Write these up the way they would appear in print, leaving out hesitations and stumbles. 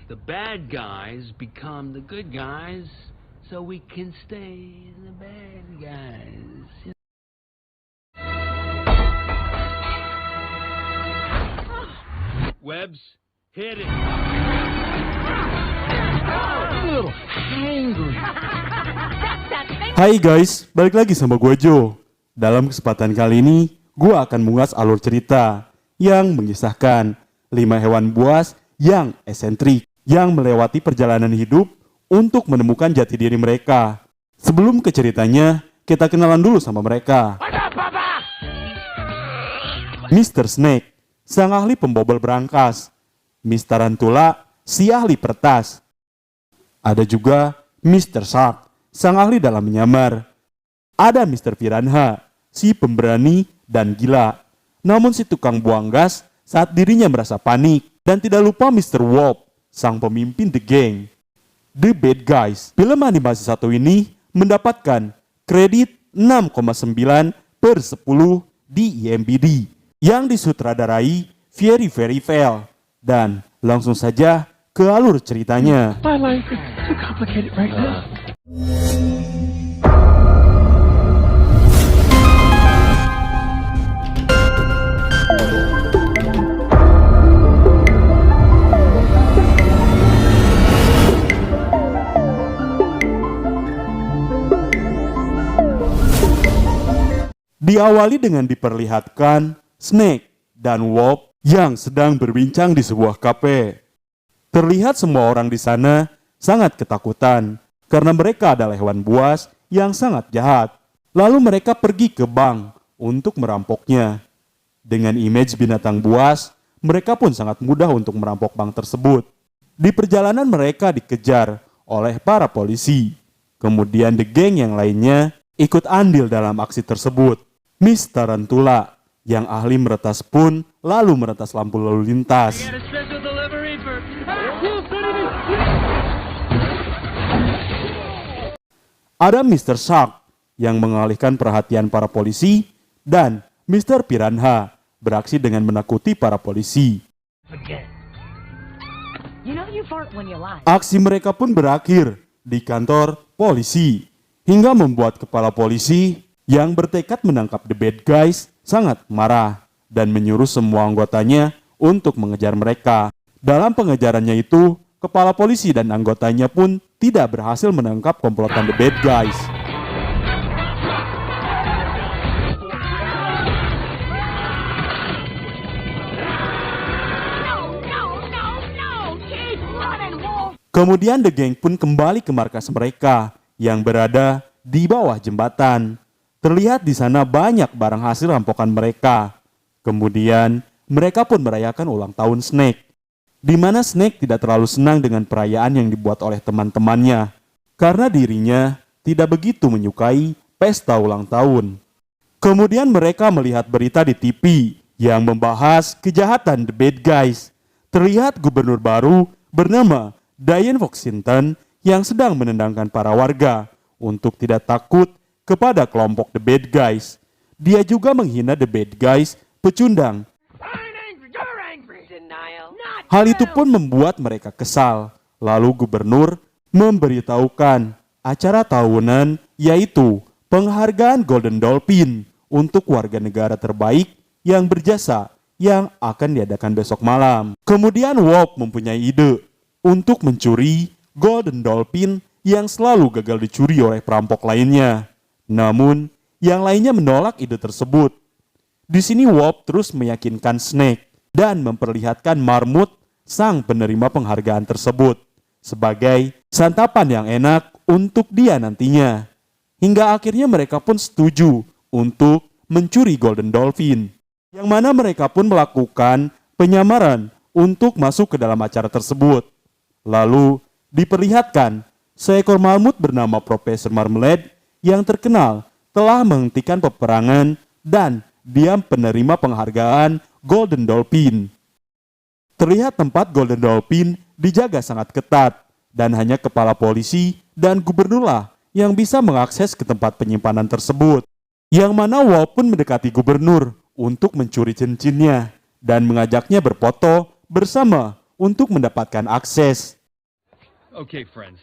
the bad guys become the good guys so we can stay the bad guys. Webbs, hit it. Hai guys, balik lagi sama gue Joe. Dalam kesempatan kali ini, gue akan mengulas alur cerita yang mengisahkan 5 hewan buas yang esentrik yang melewati perjalanan hidup untuk menemukan jati diri mereka. Sebelum ke ceritanya, kita kenalan dulu sama mereka. Mr. Snake, sang ahli pembobol berangkas. Miss Tarantula, si ahli pertas. Ada juga Mr. Shark, sang ahli dalam menyamar. Ada Mr. Piranha, si pemberani dan gila. Namun si tukang buang gas saat dirinya merasa panik. Dan tidak lupa Mr. Wolf, sang pemimpin The Gang. The Bad Guys, film animasi satu ini mendapatkan kredit 6,9/10 di IMDb yang disutradarai Very Very Well. Dan langsung saja ke alur ceritanya. My life is too complicated right now. Diawali dengan diperlihatkan Snake dan Wolf yang sedang berbincang di sebuah kafe. Terlihat semua orang di sana sangat ketakutan karena mereka adalah hewan buas yang sangat jahat. Lalu mereka pergi ke bank untuk merampoknya. Dengan image binatang buas, mereka pun sangat mudah untuk merampok bank tersebut. Di perjalanan mereka dikejar oleh para polisi. Kemudian The Gang yang lainnya ikut andil dalam aksi tersebut. Miss Tarantula yang ahli meretas pun lalu meretas lampu lalu lintas. Ada Mr. Shark yang mengalihkan perhatian para polisi dan Mr. Piranha beraksi dengan menakuti para polisi. Aksi mereka pun berakhir di kantor polisi hingga membuat kepala polisi yang bertekad menangkap The Bad Guys sangat marah dan menyuruh semua anggotanya untuk mengejar mereka. Dalam pengejarannya itu, kepala polisi dan anggotanya pun tidak berhasil menangkap komplotan The Bad Guys. Kemudian The Gang pun kembali ke markas mereka yang berada di bawah jembatan. Terlihat di sana banyak barang hasil rampokan mereka. Kemudian mereka pun merayakan ulang tahun Snake, di mana Snake tidak terlalu senang dengan perayaan yang dibuat oleh teman-temannya karena dirinya tidak begitu menyukai pesta ulang tahun. Kemudian mereka melihat berita di TV yang membahas kejahatan The Bad Guys. Terlihat gubernur baru bernama Diane Foxington yang sedang menendangkan para warga untuk tidak takut kepada kelompok The Bad Guys. Dia juga menghina The Bad Guys pecundang. Hal itu pun membuat mereka kesal. Lalu gubernur memberitahukan acara tahunan yaitu penghargaan Golden Dolphin untuk warga negara terbaik yang berjasa yang akan diadakan besok malam. Kemudian Wolf mempunyai ide untuk mencuri Golden Dolphin yang selalu gagal dicuri oleh perampok lainnya. Namun, yang lainnya menolak ide tersebut. Di sini Wolf terus meyakinkan Snake dan memperlihatkan marmut sang penerima penghargaan tersebut sebagai santapan yang enak untuk dia nantinya. Hingga akhirnya mereka pun setuju untuk mencuri Golden Dolphin. Yang mana mereka pun melakukan penyamaran untuk masuk ke dalam acara tersebut. Lalu diperlihatkan seekor marmut bernama Profesor Marmalade yang terkenal telah menghentikan peperangan dan dia penerima penghargaan Golden Dolphin. Terlihat tempat Golden Dolphin dijaga sangat ketat dan hanya kepala polisi dan gubernurlah yang bisa mengakses ke tempat penyimpanan tersebut. Yang mana Wolf pun mendekati gubernur untuk mencuri cincinnya dan mengajaknya berfoto bersama untuk mendapatkan akses. Okay, friends.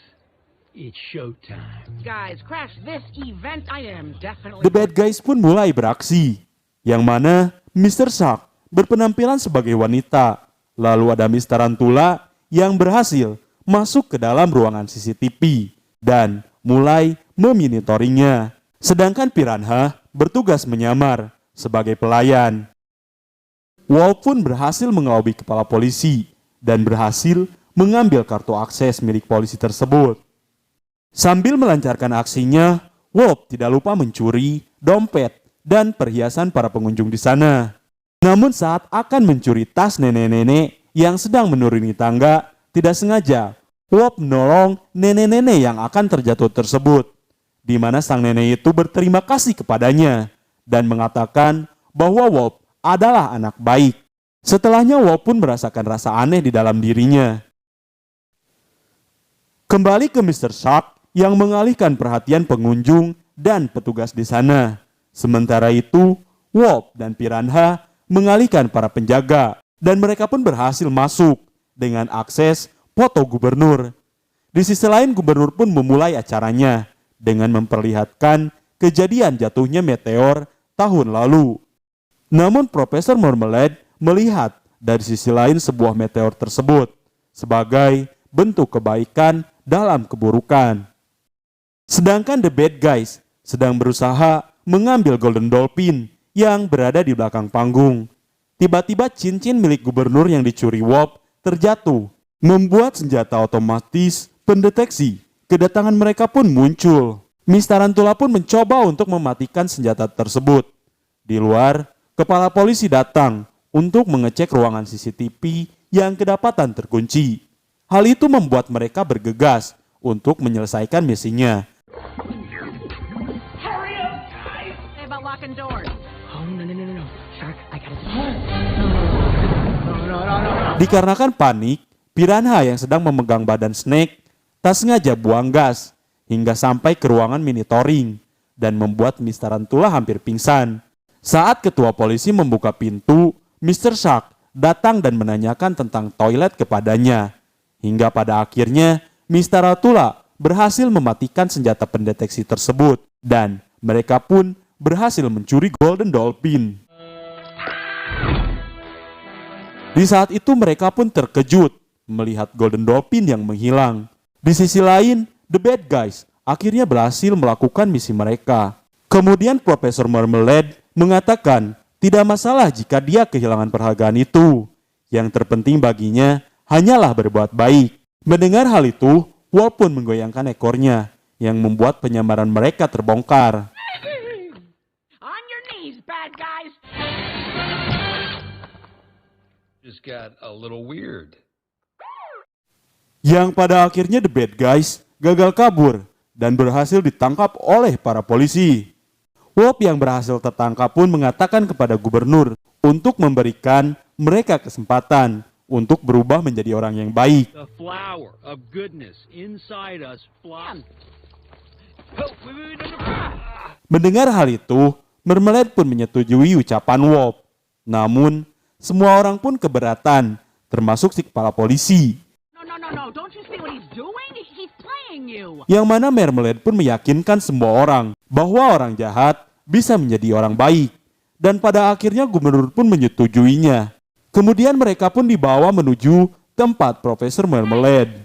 It's showtime. Guys, crash this event. I am definitely... The Bad Guys pun mulai beraksi, yang mana Mr. Shark berpenampilan sebagai wanita. Lalu ada Miss Tarantula yang berhasil masuk ke dalam ruangan CCTV dan mulai memonitorinya. Sedangkan Piranha bertugas menyamar sebagai pelayan. Wolf pun berhasil mengelabui kepala polisi dan berhasil mengambil kartu akses milik polisi tersebut. Sambil melancarkan aksinya, Wolf tidak lupa mencuri dompet dan perhiasan para pengunjung di sana. Namun saat akan mencuri tas nenek-nenek yang sedang menuruni tangga, tidak sengaja Wolf menolong nenek-nenek yang akan terjatuh tersebut, di mana sang nenek itu berterima kasih kepadanya dan mengatakan bahwa Wolf adalah anak baik. Setelahnya Wolf pun merasakan rasa aneh di dalam dirinya. Kembali ke Mr. Shark yang mengalihkan perhatian pengunjung dan petugas di sana. Sementara itu, Wolf dan Piranha mengalihkan para penjaga dan mereka pun berhasil masuk dengan akses foto gubernur. Di sisi lain, gubernur pun memulai acaranya dengan memperlihatkan kejadian jatuhnya meteor tahun lalu. Namun Profesor Marmalade melihat dari sisi lain sebuah meteor tersebut sebagai bentuk kebaikan dalam keburukan. Sedangkan The Bad Guys sedang berusaha mengambil Golden Dolphin yang berada di belakang panggung. Tiba-tiba cincin milik gubernur yang dicuri Wolf terjatuh, membuat senjata otomatis pendeteksi kedatangan mereka pun muncul. Miss Tarantula pun mencoba untuk mematikan senjata tersebut. Di luar, kepala polisi datang untuk mengecek ruangan CCTV yang kedapatan terkunci. Hal itu membuat mereka bergegas untuk menyelesaikan misinya. Hurry up, guys! Say about locking doors. Oh, no. Shark, I gotta do No. Dikarenakan panik, Piranha yang sedang memegang badan Snake tak sengaja buang gas hingga sampai ke ruangan monitoring dan membuat Miss Tarantula hampir pingsan. Saat ketua polisi membuka pintu, Mr. Shark datang dan menanyakan tentang toilet kepadanya. Hingga pada akhirnya, Miss Tarantula berhasil mematikan senjata pendeteksi tersebut dan mereka pun berhasil mencuri Golden Dolphin. Di saat itu mereka pun terkejut melihat Golden Dolphin yang menghilang. Di sisi lain, The Bad Guys akhirnya berhasil melakukan misi mereka. Kemudian Profesor Marmalade mengatakan tidak masalah jika dia kehilangan penghargaan itu. Yang terpenting baginya hanyalah berbuat baik. Mendengar hal itu, Wolf pun menggoyangkan ekornya yang membuat penyamaran mereka terbongkar. On your knees, bad guys! Just got a little weird. Yang pada akhirnya The Bad Guys gagal kabur dan berhasil ditangkap oleh para polisi. Wolf yang berhasil tertangkap pun mengatakan kepada gubernur untuk memberikan mereka kesempatan untuk berubah menjadi orang yang baik. The flower of goodness inside us flies. Mendengar hal itu, Marmalade pun menyetujui ucapan Wolf. Namun, semua orang pun keberatan, termasuk si kepala polisi. No. Don't you see what he's doing? He's playing you. Yang mana Marmalade pun meyakinkan semua orang bahwa orang jahat bisa menjadi orang baik. Dan pada akhirnya gubernur pun menyetujuinya. Kemudian mereka pun dibawa menuju tempat Profesor Marmalade.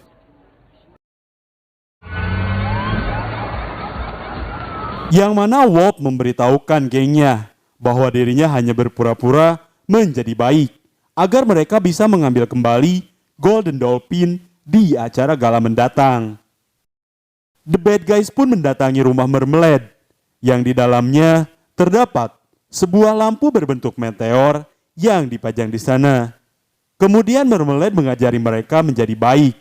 Yang mana Wolf memberitahukan gengnya bahwa dirinya hanya berpura-pura menjadi baik agar mereka bisa mengambil kembali Golden Dolphin di acara gala mendatang. The Bad Guys pun mendatangi rumah Marmalade yang di dalamnya terdapat sebuah lampu berbentuk meteor yang dipajang di sana. Kemudian Marmalade mengajari mereka menjadi baik.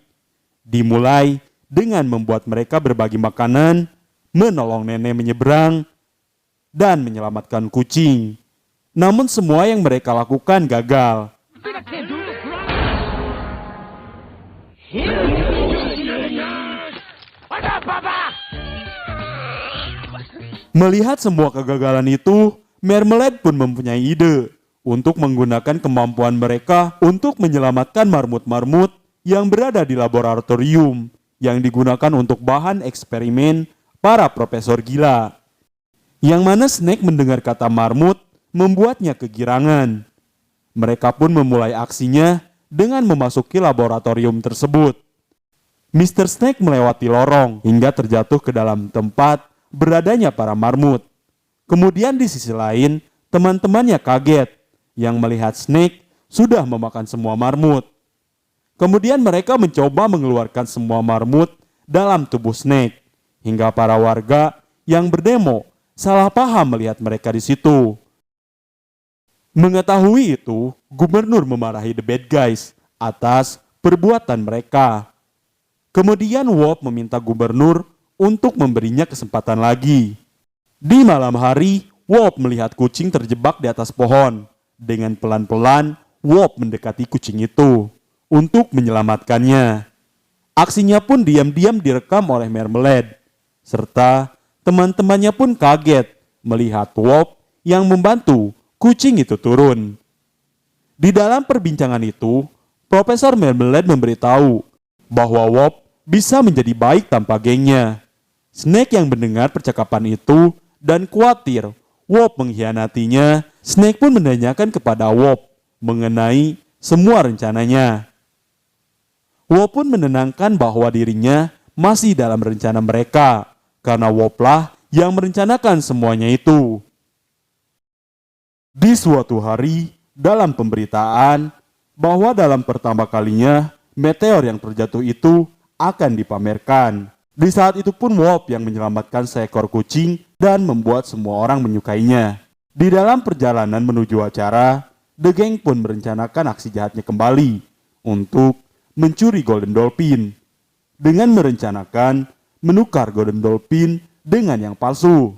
Dimulai dengan membuat mereka berbagi makanan, menolong nenek menyeberang, dan menyelamatkan kucing. Namun semua yang mereka lakukan gagal. Melihat semua kegagalan itu, Marmalade pun mempunyai ide untuk menggunakan kemampuan mereka untuk menyelamatkan marmut-marmut yang berada di laboratorium yang digunakan untuk bahan eksperimen para profesor gila. Yang mana Snake mendengar kata marmut membuatnya kegirangan. Mereka pun memulai aksinya dengan memasuki laboratorium tersebut. Mr. Snake melewati lorong hingga terjatuh ke dalam tempat beradanya para marmut. Kemudian di sisi lain, teman-temannya kaget yang melihat Snake sudah memakan semua marmut. Kemudian mereka mencoba mengeluarkan semua marmut dalam tubuh Snake, hingga para warga yang berdemo salah paham melihat mereka di situ. Mengetahui itu, gubernur memarahi The Bad Guys atas perbuatan mereka. Kemudian Wop meminta gubernur untuk memberinya kesempatan lagi. Di malam hari, Wop melihat kucing terjebak di atas pohon. Dengan pelan-pelan, Wop mendekati kucing itu untuk menyelamatkannya. Aksinya pun diam-diam direkam oleh Marmalade, serta teman-temannya pun kaget melihat Wop yang membantu kucing itu turun. Di dalam perbincangan itu, Profesor Marmalade memberitahu bahwa Wop bisa menjadi baik tanpa gengnya. Snake yang mendengar percakapan itu dan khawatir Wop mengkhianatinya, Snake pun menanyakan kepada Wop mengenai semua rencananya. Wop pun menenangkan bahwa dirinya masih dalam rencana mereka, karena Wop lah yang merencanakan semuanya itu. Di suatu hari, dalam pemberitaan, bahwa dalam pertama kalinya, meteor yang terjatuh itu akan dipamerkan. Di saat itu pun Wop yang menyelamatkan seekor kucing dan membuat semua orang menyukainya. Di dalam perjalanan menuju acara, The Gang pun merencanakan aksi jahatnya kembali untuk mencuri Golden Dolphin dengan merencanakan menukar Golden Dolphin dengan yang palsu.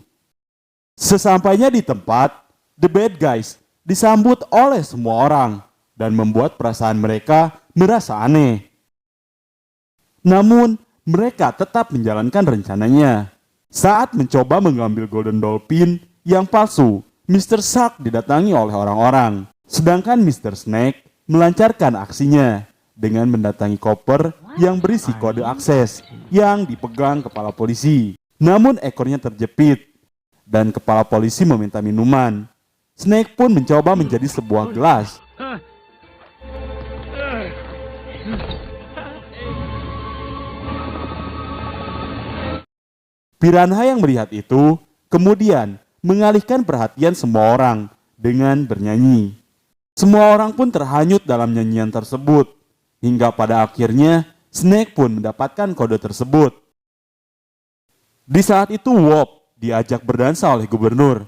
Sesampainya di tempat, The Bad Guys disambut oleh semua orang dan membuat perasaan mereka merasa aneh. Namun, mereka tetap menjalankan rencananya. Saat mencoba mengambil Golden Dolphin yang palsu, Mr. Shark didatangi oleh orang-orang. Sedangkan Mr. Snake melancarkan aksinya dengan mendatangi koper yang berisi kode akses yang dipegang kepala polisi. Namun ekornya terjepit dan kepala polisi meminta minuman. Snake pun mencoba menjadi sebuah gelas. Piranha yang melihat itu kemudian mengalihkan perhatian semua orang dengan bernyanyi. Semua orang pun terhanyut dalam nyanyian tersebut, hingga pada akhirnya Snake pun mendapatkan kode tersebut. Di saat itu Wop diajak berdansa oleh gubernur.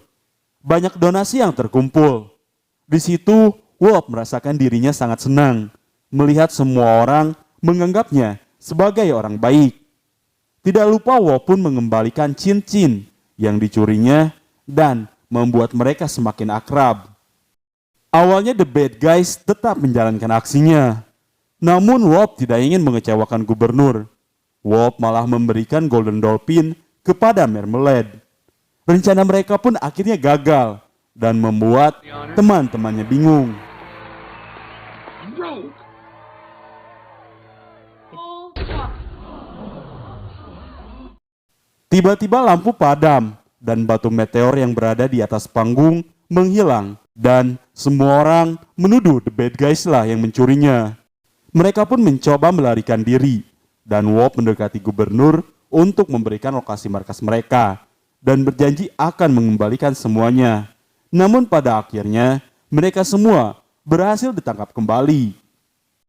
Banyak donasi yang terkumpul. Di situ Wop merasakan dirinya sangat senang melihat semua orang menganggapnya sebagai orang baik. Tidak lupa Wop pun mengembalikan cincin yang dicurinya dan membuat mereka semakin akrab. Awalnya The Bad Guys tetap menjalankan aksinya. Namun Wop tidak ingin mengecewakan gubernur. Wop malah memberikan Golden Dolphin kepada Marmalade. Rencana mereka pun akhirnya gagal dan membuat teman-temannya bingung. Tiba-tiba lampu padam dan batu meteor yang berada di atas panggung menghilang dan semua orang menuduh The Bad Guys lah yang mencurinya. Mereka pun mencoba melarikan diri dan Wop mendekati gubernur untuk memberikan lokasi markas mereka dan berjanji akan mengembalikan semuanya. Namun pada akhirnya mereka semua berhasil ditangkap kembali.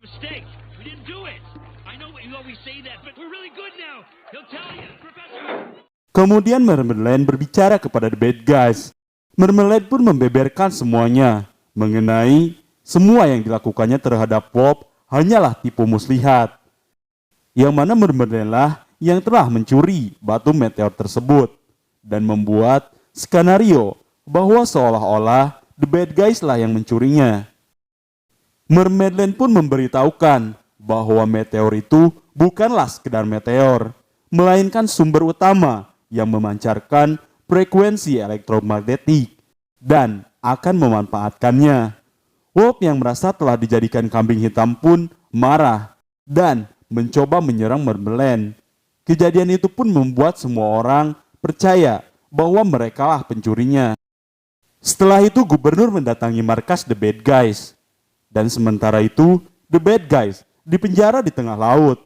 Mistake. We didn't do it. I know you always say that, but we're really good now. He'll tell you, Professor. Kemudian Marmalade berbicara kepada The Bad Guys. Marmalade pun membeberkan semuanya mengenai semua yang dilakukannya terhadap Wop hanyalah tipu muslihat. Yang mana Marmalade lah yang telah mencuri batu meteor tersebut dan membuat skenario bahwa seolah-olah The Bad Guys lah yang mencurinya. Marmalade pun memberitahukan bahwa meteor itu bukanlah sekedar meteor, melainkan sumber utama yang memancarkan frekuensi elektromagnetik dan akan memanfaatkannya. Wop yang merasa telah dijadikan kambing hitam pun marah dan mencoba menyerang Mermaid. Kejadian itu pun membuat semua orang percaya bahwa merekalah pencurinya. Setelah itu gubernur mendatangi markas The Bad Guys. Dan sementara itu, The Bad Guys dipenjara di tengah laut.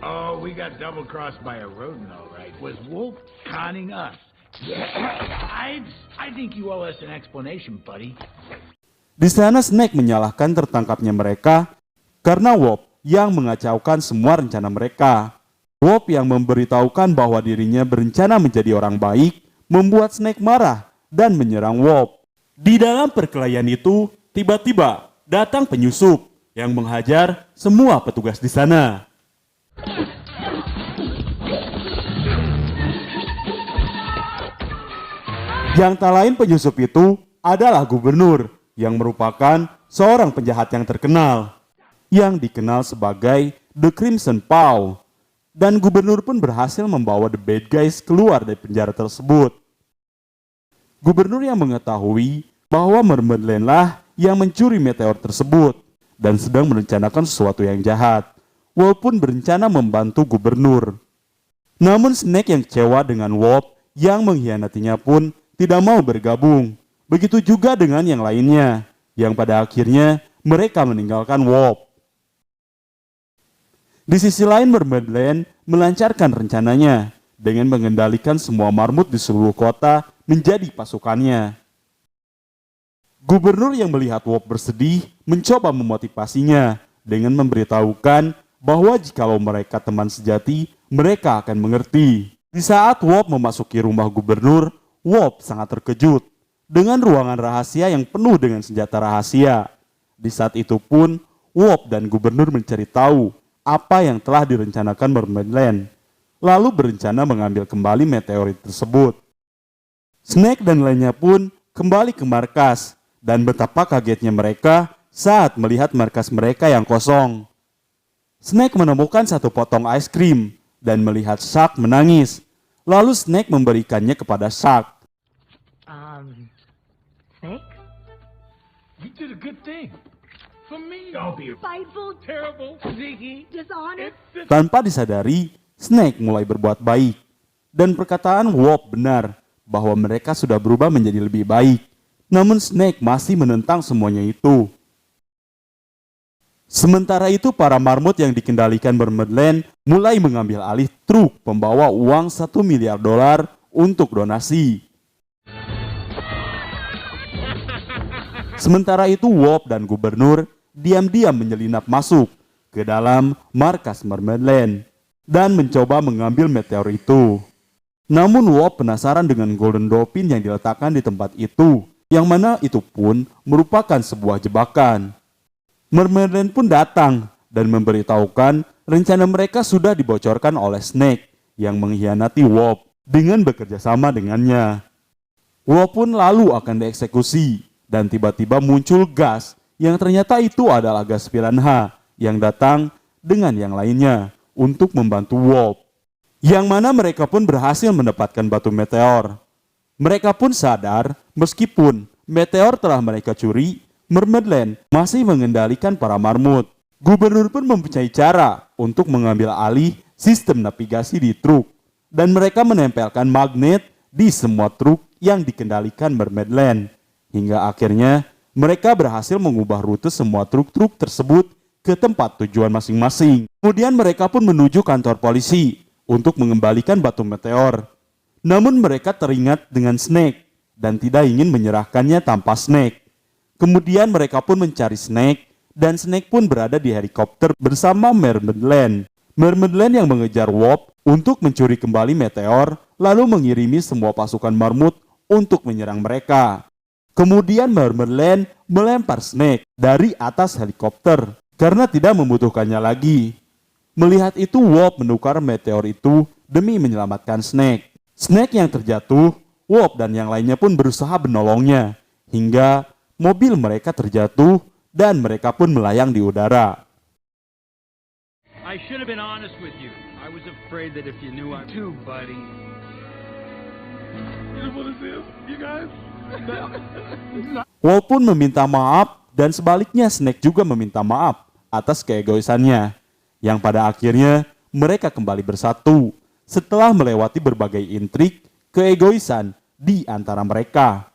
Oh, we got double-crossed by a rodent, all right. Was Wolf conning us? Yeah, I think you owe us an explanation, buddy. Di sana Snake menyalahkan tertangkapnya mereka karena Wolf yang mengacaukan semua rencana mereka. Wolf yang memberitahukan bahwa dirinya berencana menjadi orang baik membuat Snake marah dan menyerang Wolf. Di dalam perkelahian itu, tiba-tiba datang penyusup yang menghajar semua petugas di sana. Yang tak lain penyusup itu adalah gubernur yang merupakan seorang penjahat yang terkenal yang dikenal sebagai The Crimson Paw. Dan gubernur pun berhasil membawa The Bad Guys keluar dari penjara tersebut. Gubernur yang mengetahui bahwa Mermaid lah yang mencuri meteor tersebut dan sedang merencanakan sesuatu yang jahat, walaupun berencana membantu gubernur. Namun Snake yang kecewa dengan Wolf yang mengkhianatinya pun tidak mau bergabung. Begitu juga dengan yang lainnya, yang pada akhirnya mereka meninggalkan Wolf. Di sisi lain, Mermaid melancarkan rencananya dengan mengendalikan semua marmut di seluruh kota menjadi pasukannya. Gubernur yang melihat Wolf bersedih mencoba memotivasinya dengan memberitahukan bahwa jikalau mereka teman sejati, mereka akan mengerti. Di saat Wolf memasuki rumah gubernur, Wolf sangat terkejut dengan ruangan rahasia yang penuh dengan senjata rahasia. Di saat itu pun, Wolf dan gubernur mencari tahu apa yang telah direncanakan Mermaid, lalu berencana mengambil kembali meteorit tersebut. Snake dan lainnya pun kembali ke markas, dan betapa kagetnya mereka saat melihat markas mereka yang kosong. Snake menemukan satu potong es krim dan melihat Shark menangis. Lalu Snake memberikannya kepada Shark. Snake? You did a good thing. For me. Don't be Spiteful, terrible, sneaky. dishonest. Tanpa disadari, Snake mulai berbuat baik. Dan perkataan Wolf benar bahwa mereka sudah berubah menjadi lebih baik. Namun Snake masih menentang semuanya itu. Sementara itu para marmut yang dikendalikan Mermaid mulai mengambil alih truk pembawa uang $1 miliar untuk donasi. Sementara itu Wolf dan gubernur diam-diam menyelinap masuk ke dalam markas Mermaid dan mencoba mengambil meteor itu. Namun Wolf penasaran dengan Golden Dolphin yang diletakkan di tempat itu, yang mana itu pun merupakan sebuah jebakan. Mermaid pun datang dan memberitahukan rencana mereka sudah dibocorkan oleh Snake yang mengkhianati Wolf dengan bekerja sama dengannya. Wolf pun lalu akan dieksekusi dan tiba-tiba muncul gas yang ternyata itu adalah gas piranha yang datang dengan yang lainnya untuk membantu Wolf. Yang mana mereka pun berhasil mendapatkan batu meteor. Mereka pun sadar meskipun meteor telah mereka curi, Mermaid masih mengendalikan para marmut. Gubernur pun mempunyai cara untuk mengambil alih sistem navigasi di truk. Dan mereka menempelkan magnet di semua truk yang dikendalikan Mermaid. Hingga akhirnya mereka berhasil mengubah rute semua truk-truk tersebut ke tempat tujuan masing-masing. Kemudian mereka pun menuju kantor polisi untuk mengembalikan batu meteor. Namun mereka teringat dengan Snake dan tidak ingin menyerahkannya tanpa Snake. Kemudian mereka pun mencari Snake dan Snake pun berada di helikopter bersama Mermaid. Mermaid yang mengejar Wolf untuk mencuri kembali meteor lalu mengirimi semua pasukan marmut untuk menyerang mereka. Kemudian Mermaid melempar Snake dari atas helikopter karena tidak membutuhkannya lagi. Melihat itu Wolf menukar meteor itu demi menyelamatkan Snake. Snake yang terjatuh, Wolf dan yang lainnya pun berusaha menolongnya hingga mobil mereka terjatuh dan mereka pun melayang di udara. I should have been honest with you. I was afraid that if you knew I too, buddy. You know what this is, you guys? Wolf pun meminta maaf dan sebaliknya Snake juga meminta maaf atas keegoisannya. yang pada akhirnya mereka kembali bersatu setelah melewati berbagai intrik keegoisan di antara mereka.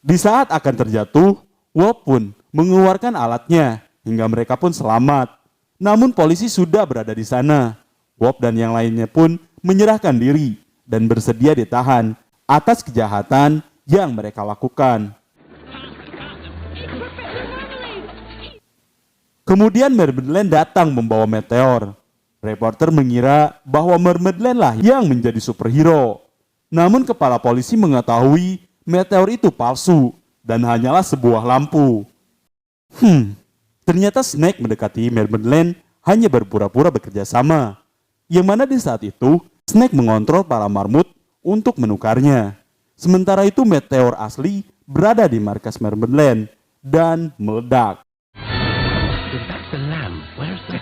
Di saat akan terjatuh, Wolf pun mengeluarkan alatnya hingga mereka pun selamat. Namun polisi sudah berada di sana. Wolf dan yang lainnya pun menyerahkan diri dan bersedia ditahan atas kejahatan yang mereka lakukan. Kemudian Mermaidland datang membawa meteor. Reporter mengira bahwa Mermaidland lah yang menjadi superhero. Namun kepala polisi mengetahui meteor itu palsu dan hanyalah sebuah lampu. Ternyata Snake mendekati Mermaidland hanya berpura-pura bekerja sama. Yang mana di saat itu Snake mengontrol para marmut untuk menukarnya. Sementara itu meteor asli berada di markas Mermaidland dan meledak. That's the lamb. Where's the...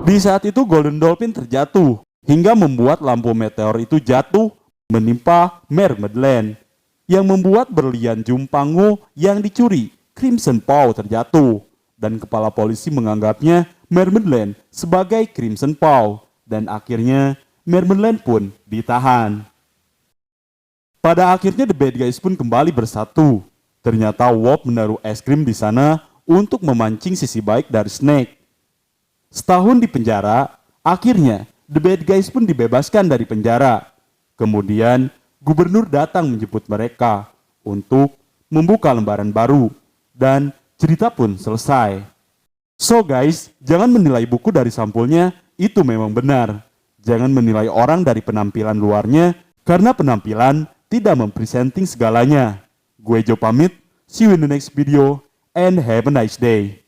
Di saat itu Golden Dolphin terjatuh hingga membuat lampu meteor itu jatuh menimpa Mermaidland, yang membuat berlian Jumpango yang dicuri Crimson Paw terjatuh, dan kepala polisi menganggapnya Mermaidland sebagai Crimson Paw, dan akhirnya Mermaidland pun ditahan. Pada akhirnya The Bad Guys pun kembali bersatu. Ternyata Wolf menaruh es krim di sana untuk memancing sisi baik dari Snake. Setahun di penjara, akhirnya The Bad Guys pun dibebaskan dari penjara. Kemudian gubernur datang menjemput mereka untuk membuka lembaran baru dan cerita pun selesai. So guys, jangan menilai buku dari sampulnya, itu memang benar. Jangan menilai orang dari penampilan luarnya karena penampilan tidak mempresenting segalanya. Gue Jo pamit, see you in the next video and have a nice day.